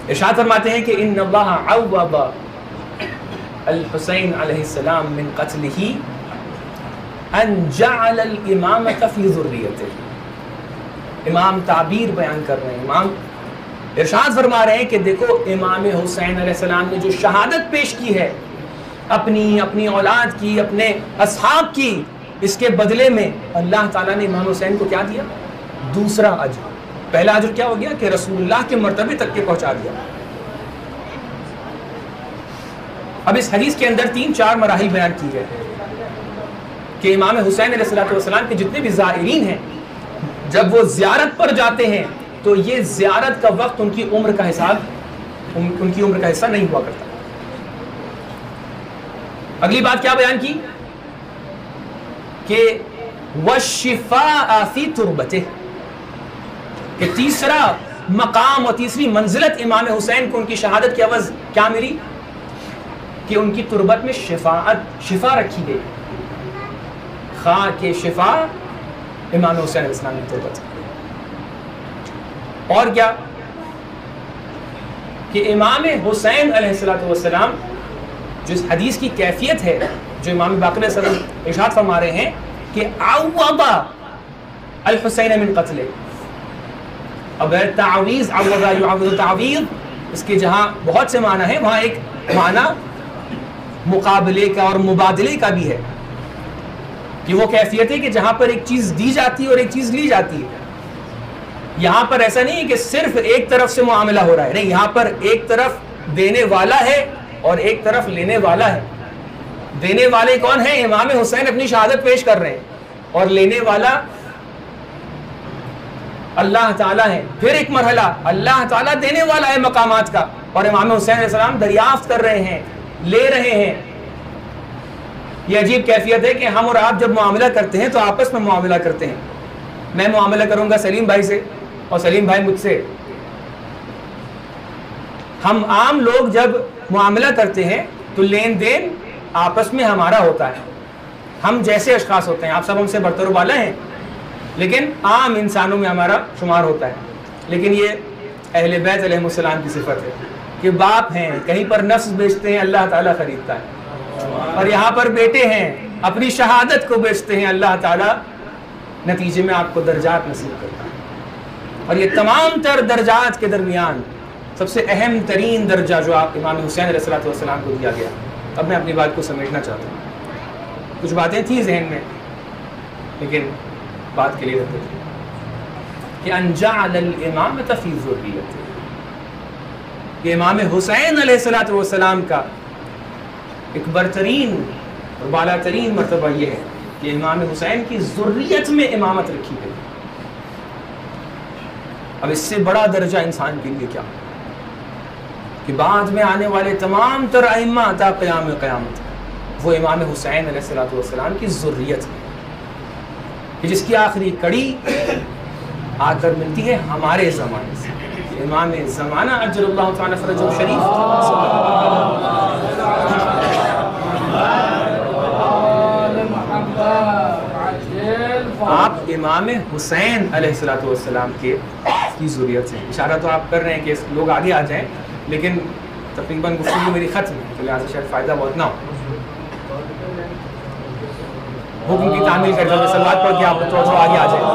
A: ارشاد فرماتے ہیں کہ ان اللہ عوض الحسین علیہ السلام من قتلہ ان جعل الامامۃ فی ذریتہ. امام تعبیر بیان کر رہے ہیں، امام ارشاد فرما رہے ہیں کہ دیکھو امام حسین علیہ السلام نے جو شہادت پیش کی ہے اپنی اولاد کی، اپنے اصحاب کی، اس کے بدلے میں اللہ تعالیٰ نے امام حسین کو کیا دیا؟ دوسرا اجر. پہلا اجر کیا ہو گیا کہ رسول اللہ کے مرتبے تک کے پہنچا دیا. اب اس حدیث کے اندر 3-4 مراحل بیان کی گئے کہ امام حسین علیہ السلام کے جتنے بھی زائرین ہیں جب وہ زیارت پر جاتے ہیں تو یہ زیارت کا وقت ان کی عمر کا حساب ان کی عمر کا حصہ نہیں ہوا کرتا. اگلی بات کیا بیان کی کہ وَالشِّفَاءَ فِي تُرْبَتِهِ، کہ تیسرا مقام اور تیسری منزلت امام حسین کو ان کی شہادت کی عوض کیا ملی کہ ان کی تربت میں شفا رکھی گئی. خاک شفا امام حسین علیہ السلام کی تربت. اور کیا کہ امام حسین علیہ السلام جو اس حدیث کی کیفیت ہے جو امام باقر علیہ السلام ارشاد فرما رہے ہیں کہ عوض الحسین من قتلہ. اب تعویض عوض یعوض تعویض اس کے جہاں بہت سے معنی ہیں وہاں ایک معنی مقابلے کا اور مبادلے کا بھی ہے کہ وہ کیفیت ہے کہ جہاں پر ایک چیز دی جاتی ہے اور ایک چیز لی جاتی ہے. یہاں پر ایسا نہیں ہے کہ صرف ایک طرف سے معاملہ ہو رہا ہے، نہیں، یہاں پر ایک طرف دینے والا ہے اور ایک طرف لینے والا ہے. دینے والے کون ہیں؟ امام حسین اپنی شہادت پیش کر رہے ہیں اور لینے والا اللہ تعالیٰ ہے. پھر ایک مرحلہ اللہ تعالیٰ دینے والا ہے مقامات کا اور امام حسین علیہ السلام دریافت کر رہے ہیں، لے رہے ہیں. یہ عجیب کیفیت ہے کہ ہم اور آپ جب معاملہ کرتے ہیں تو آپس میں معاملہ کرتے ہیں. میں معاملہ کروں گا سلیم بھائی سے اور سلیم بھائی مجھ سے. ہم عام لوگ جب معاملہ کرتے ہیں تو لین دین آپس میں ہمارا ہوتا ہے. ہم جیسے اشخاص ہوتے ہیں، آپ سب ہم سے برتر و بالا ہیں، لیکن عام انسانوں میں ہمارا شمار ہوتا ہے. لیکن یہ اہل بیت علیہ السلام کی صفت ہے کہ باپ ہیں کہیں پر نفس بیچتے ہیں، اللہ تعالیٰ خریدتا ہے. اور یہاں پر بیٹے ہیں اپنی شہادت کو بیچتے ہیں، اللہ تعالیٰ نتیجے میں آپ کو درجات نصیب کرتا ہے. اور یہ تمام تر درجات کے درمیان سب سے اہم ترین درجہ جو آپ امام حسین علیہ السلام کو دیا گیا. اب میں اپنی بات کو سمیٹنا چاہتا ہوں. کچھ باتیں تھیں ذہن میں لیکن بات کے لیے رکھتے تھے کہ ان جعل الامامۃ فی ذریتہ، کہ امام حسین علیہ السلام کا ایک برترین اور بالا ترین مرتبہ یہ ہے کہ امام حسین کی ذریت میں امامت رکھی گئی. اب اس سے بڑا درجہ انسان کے لیے کیا کہ بعد میں آنے والے تمام تر ائمہ تا قیام قیامت وہ امام حسین علیہ السلام کی ذریت ہے کہ جس کی آخری کڑی آ کر ملتی ہے ہمارے زمانے سے. امام زمانہ اجر اللہ تعالی فرجہ شریف آپ امام حسین علیہ السلام کی ذریت سے. اشارہ تو آپ کر رہے ہیں کہ لوگ آگے آ جائیں لیکن تقریباً گفتگو میری ختم ہے تو لہٰذا شاید فائدہ بہت نہ ہو. حکم کی تعمیل کرتے ہوئے سلوات پڑھ کے آپ تھوڑا آگے آ جائیں.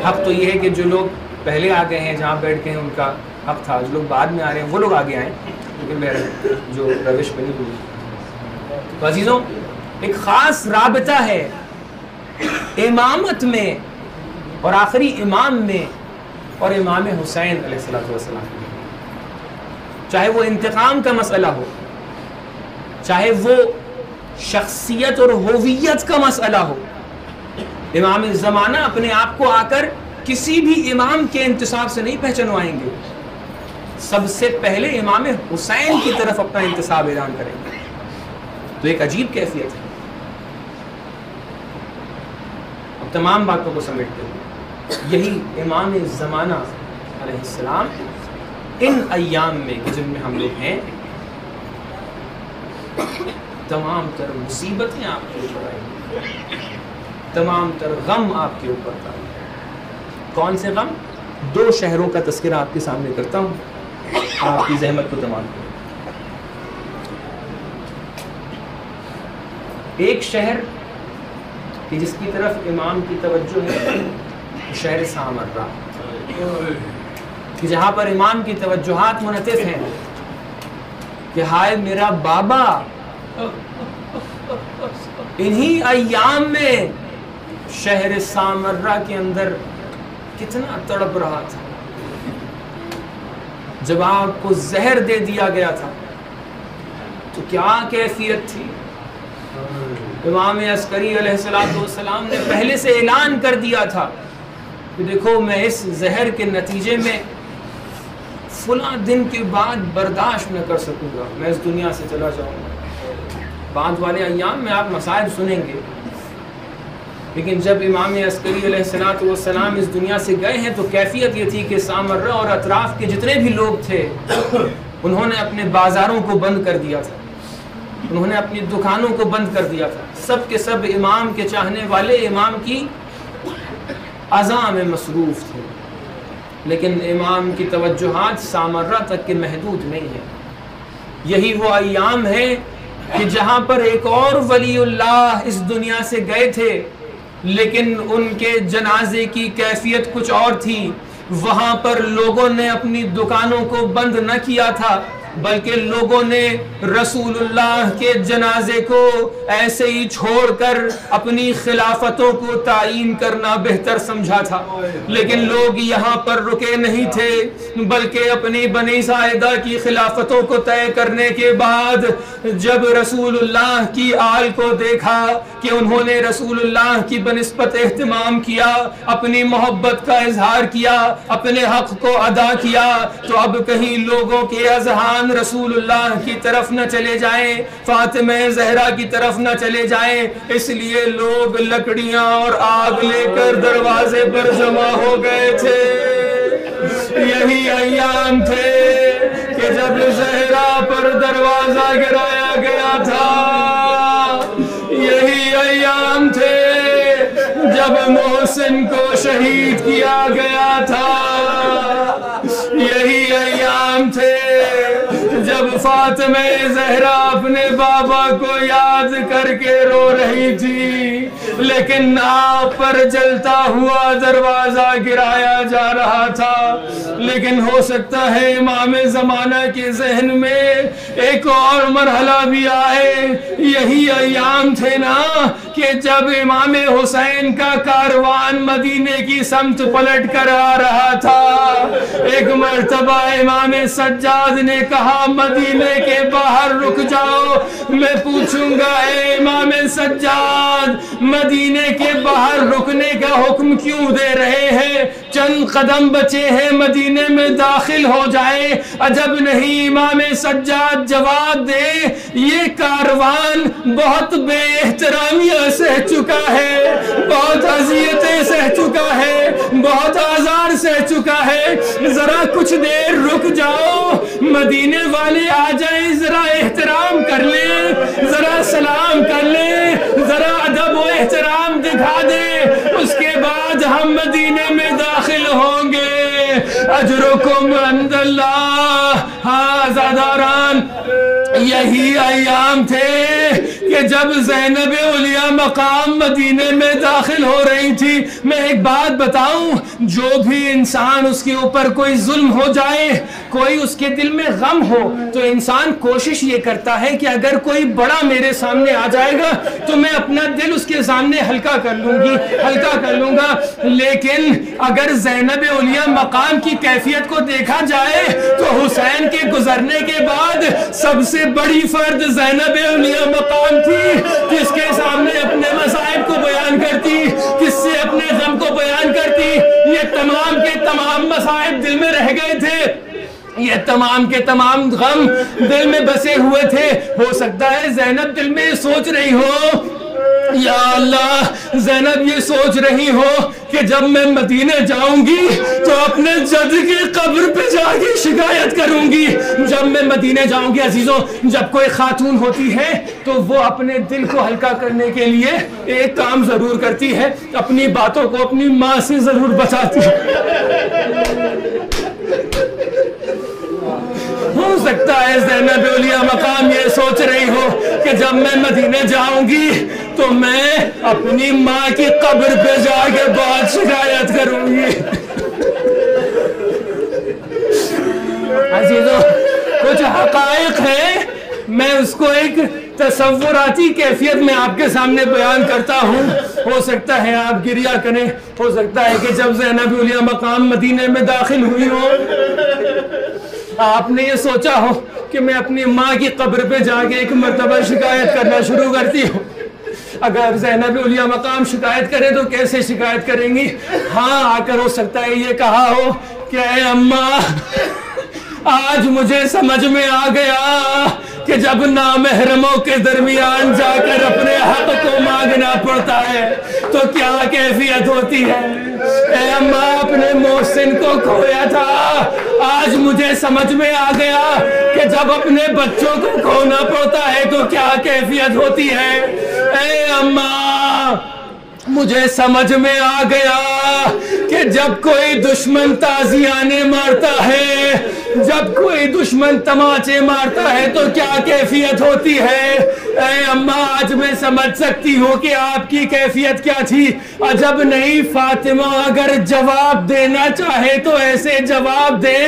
A: حق تو یہ ہے کہ جو لوگ پہلے آ گئے ہیں جہاں بیٹھ کے ہیں ان کا حق تھا، جو لوگ بعد میں آ رہے ہیں وہ لوگ آگے آئیں لیکن بہرحال جو روش بنی ہوئی. تو عزیزوں ایک خاص رابطہ ہے امامت میں اور آخری امام میں اور امام حسین علیہ السلام میں، چاہے وہ انتقام کا مسئلہ ہو، چاہے وہ شخصیت اور ہویت کا مسئلہ ہو، امام زمانہ اپنے آپ کو آ کر کسی بھی امام کے انتساب سے نہیں پہچنوائیں گے، سب سے پہلے امام حسین کی طرف اپنا انتساب اعلان کریں گے۔ تو ایک عجیب کیفیت ہے۔ اب تمام باتوں کو سمیٹتے ہوئے یہی امام زمانہ علیہ السلام ان ایام میں کہ جن میں ہم لوگ ہیں، تمام تر مصیبتیں آپ کے اوپر آئیں گی، تمام تر غم آپ کے اوپر آئیں گے۔ کون سے غم؟ 2 شہروں کا تذکرہ آپ کے سامنے کرتا ہوں، آپ کی زحمت کو تمام کریں۔ ایک شہر کہ جس کی طرف امام کی توجہ ہے، شہر سامرہ، کہ جہاں پر امام کی توجہات منعطف ہیں کہ ہائے میرا بابا انہی ایام میں شہر سامرہ کے اندر کتنا تڑپ رہا تھا، جب آپ کو زہر دے دیا گیا تھا تو کیا کیفیت تھی۔ امام عسکری علیہ السلام نے پہلے سے اعلان کر دیا تھا کہ دیکھو میں اس زہر کے نتیجے میں فلاں دن کے بعد برداشت نہ کر سکوں گا، میں اس دنیا سے چلا جاؤں گا۔ بعد والے ایام میں آپ مصائب سنیں گے، لیکن جب امام عسکری علیہ السلام اس دنیا سے گئے ہیں تو کیفیت یہ تھی کہ سامرہ اور اطراف کے جتنے بھی لوگ تھے انہوں نے اپنے بازاروں کو بند کر دیا تھا، انہوں نے اپنی دکانوں کو بند کر دیا تھا، سب کے سب امام کے چاہنے والے امام کی اذان میں مصروف تھے، لیکن امام کی توجہات سامرہ تک کے محدود نہیں ہیں۔ یہی وہ ایام ہے کہ جہاں پر ایک اور ولی اللہ اس دنیا سے گئے تھے، لیکن ان کے جنازے کی کیفیت کچھ اور تھی۔ وہاں پر لوگوں نے اپنی دکانوں کو بند نہ کیا تھا، بلکہ لوگوں نے رسول اللہ کے جنازے کو ایسے ہی چھوڑ کر اپنی خلافتوں کو تعین کرنا بہتر سمجھا تھا۔ لیکن لوگ یہاں پر رکے نہیں تھے، بلکہ اپنی بنی ساعدہ کی خلافتوں کو طے کرنے کے بعد جب رسول اللہ کی آل کو دیکھا کہ انہوں نے رسول اللہ کی بنسبت اہتمام کیا، اپنی محبت کا اظہار کیا، اپنے حق کو ادا کیا، تو اب کہیں لوگوں کے اذہان رسول اللہ کی طرف نہ چلے جائیں، فاطمہ زہرا کی طرف نہ چلے جائیں، اس لیے لوگ لکڑیاں اور آگ لے کر دروازے پر جمع ہو گئے تھے۔ یہی ایام تھے کہ جب زہرا پر دروازہ گرایا گیا تھا، یہی ایام تھے جب محسن کو شہید کیا گیا تھا، یہی ایام تھے جب فاطمہ زہرا اپنے بابا کو یاد کر کے رو رہی تھی، لیکن آپ پر جلتا ہوا دروازہ گرایا جا رہا تھا۔ لیکن ہو سکتا ہے امام زمانہ کے ذہن میں ایک اور مرحلہ بھی آئے۔ یہی ایام تھے نا کہ جب امام حسین کا کاروان مدینے کی سمت پلٹ کر آ رہا تھا، ایک مرتبہ امام سجاد نے کہا مدینے کے باہر رک جاؤ، میں پوچھوں گا اے امام سجاد مدینے کے باہر رکنے کا حکم کیوں دے رہے ہیں؟ چند قدم بچے ہیں مدینے میں داخل ہو جائیں۔ عجب نہیں، امام سجاد جواب دے یہ کاروان بہت بے احترامیاں سہ چکا ہے، بہت اذیتیں سہ چکا ہے، بہت آزار سہ چکا ہے، ذرا کچھ دیر رک جاؤ، مدینے والے آ جائیں، ذرا احترام کر لیں، ذرا سلام کر لیں، ذرا ادب و احترام دکھا دیں، اس کے بعد ہم مدینے میں داخل ہوں گے۔ اجرکم عند اللہ۔ ہاں زاداران، یہی ایام تھے
B: کہ جب زینب اولیاء مقام مدینے میں داخل ہو رہی تھی، میں ایک بات بتاؤں، جو بھی انسان اس کے اوپر کوئی ظلم ہو جائے، کوئی اس کے دل میں غم ہو، تو انسان کوشش یہ کرتا ہے کہ اگر کوئی بڑا میرے سامنے آ جائے گا تو میں اپنا دل اس کے سامنے ہلکا کر لوں گا. لیکن اگر زینب اولیاء مقام کی کیفیت کو دیکھا جائے تو حسین کے گزرنے کے بعد سب سے بڑی فرد زینب اولیاء مقام تھی، کس کے سامنے اپنے مصائب کو بیان کرتی، کس سے اپنے غم کو بیان کرتی. یہ تمام کے تمام مصائب دل میں رہ گئے تھے، یہ تمام کے تمام غم دل میں بسے ہوئے تھے. ہو سکتا ہے زینب دل میں سوچ رہی ہو، یا اللہ، زینب یہ سوچ رہی ہو کہ جب میں مدینے جاؤں گی تو اپنے جد کی قبر پہ جا کے شکایت کروں گی. جب میں مدینے جاؤں گی عزیزوں، جب کوئی خاتون ہوتی ہے تو وہ اپنے دل کو ہلکا کرنے کے لیے ایک کام ضرور کرتی ہے، اپنی باتوں کو اپنی ماں سے ضرور بچاتی ہے. ہو سکتا ہے زینب اولیاء مقام یہ سوچ رہی ہو کہ جب میں مدینے جاؤں گی تو میں اپنی ماں کی قبر پہ جا کے بہت شکایت کروں گی. عزیزوں، کچھ حقائق ہیں، میں اس کو ایک تصوراتی کیفیت میں آپ کے سامنے بیان کرتا ہوں. ہو سکتا ہے آپ گریہ کریں، ہو سکتا ہے کہ جب زینب اولیاء مقام مدینے میں داخل ہوئی ہو آپ نے یہ سوچا ہو کہ میں اپنی ماں کی قبر پہ جا کے ایک مرتبہ شکایت کرنا شروع کرتی ہوں. اگر زینب اولیاء مقام شکایت کرے تو کیسے شکایت کریں گی؟ ہاں، آ کر ہو سکتا ہے یہ کہا ہو کہ اے اماں، آج مجھے سمجھ میں آ گیا کہ جب نامحرموں کے درمیان جا کر اپنے حق کو مانگنا پڑتا ہے تو کیا کیفیت ہوتی ہے. اے اماں، اپنے محسن کو کھویا تھا، آج مجھے سمجھ میں آ گیا کہ جب اپنے بچوں کو کھونا پڑتا ہے تو کیا کیفیت ہوتی ہے. اے اماں، مجھے سمجھ میں آ گیا کہ جب کوئی دشمن تازیانے مارتا ہے، جب کوئی دشمن تماچے مارتا ہے تو کیا کیفیت ہوتی ہے. اے اماں، آج میں سمجھ سکتی ہوں کہ آپ کی کیفیت کیا تھی. عجب نہیں، فاطمہ اگر جواب دینا چاہے تو ایسے جواب دے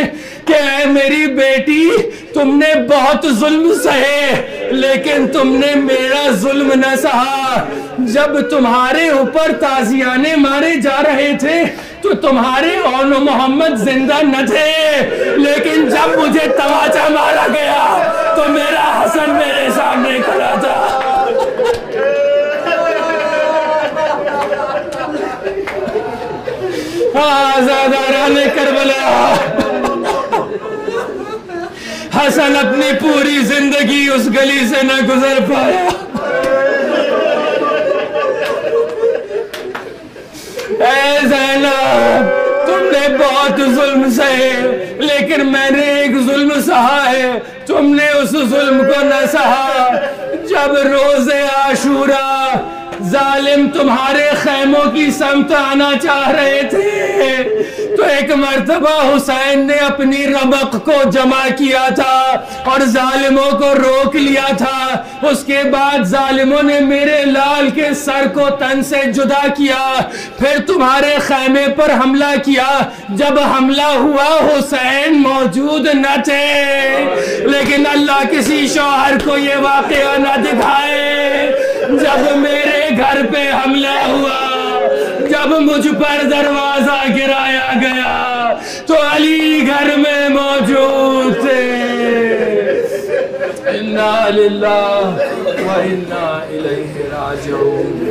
B: کہ اے میری بیٹی، تم نے بہت ظلم سہے لیکن تم نے میرا ظلم نہ سہا. جب تمہارے اوپر تازیانے مارے جا رہے تھے تو تمہارے اون محمد زندہ نہ تھے، لیکن جب مجھے تماچا مارا گیا تو میرا حسن میرے سامنے کھڑا تھا. آزاداران کربلا، حسن اپنی پوری زندگی اس گلی سے نہ گزر پایا. اے زینب، تم نے بہت ظلم سہے لیکن میں نے ایک ظلم سہا ہے، تم نے اس ظلم کو نہ سہا. جب روز عاشورا ظالم تمہارے خیموں کی سمت آنا چاہ رہے تھے تو ایک مرتبہ حسین نے اپنی رمق کو جمع کیا تھا اور ظالموں کو روک لیا تھا. اس کے بعد ظالموں نے میرے لال کے سر کو تن سے جدا کیا، پھر تمہارے خیمے پر حملہ کیا. جب حملہ ہوا حسین موجود نہ تھے، لیکن اللہ کسی شوہر کو یہ واقعہ نہ دکھائے. جب میرے گھر پہ حملہ ہوا، جب مجھ پر دروازہ گرایا گیا تو علی گھر میں موجود تھے. انا للہ و انا الیہ راجعون.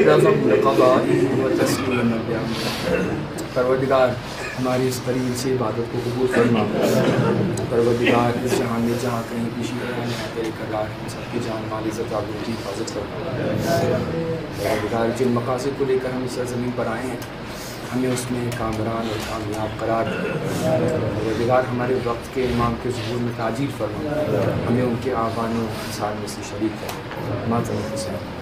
B: رغم القضاء و تسلیم الامر. پروردگار، ہماری اس قریب سے عبادت کو قبول فرما. پروردگار، اس جہاں میں جہاں کہیں بھی شیعہ ہے تیرے قرار ہے، سب کی جان مال عزت آبرو کی حفاظت فرما. پروردگار، جن مقاصد کو لے کر ہم اس سرزمین پر آئے ہیں ہمیں اس میں کامران اور کامیاب قرار دے. پروردگار، ہمارے وقت کے امام کے ظہور میں تاجیل فرما، ہمیں ان کے آبان و انصار میں سے شریک ہے. ماتم حسین.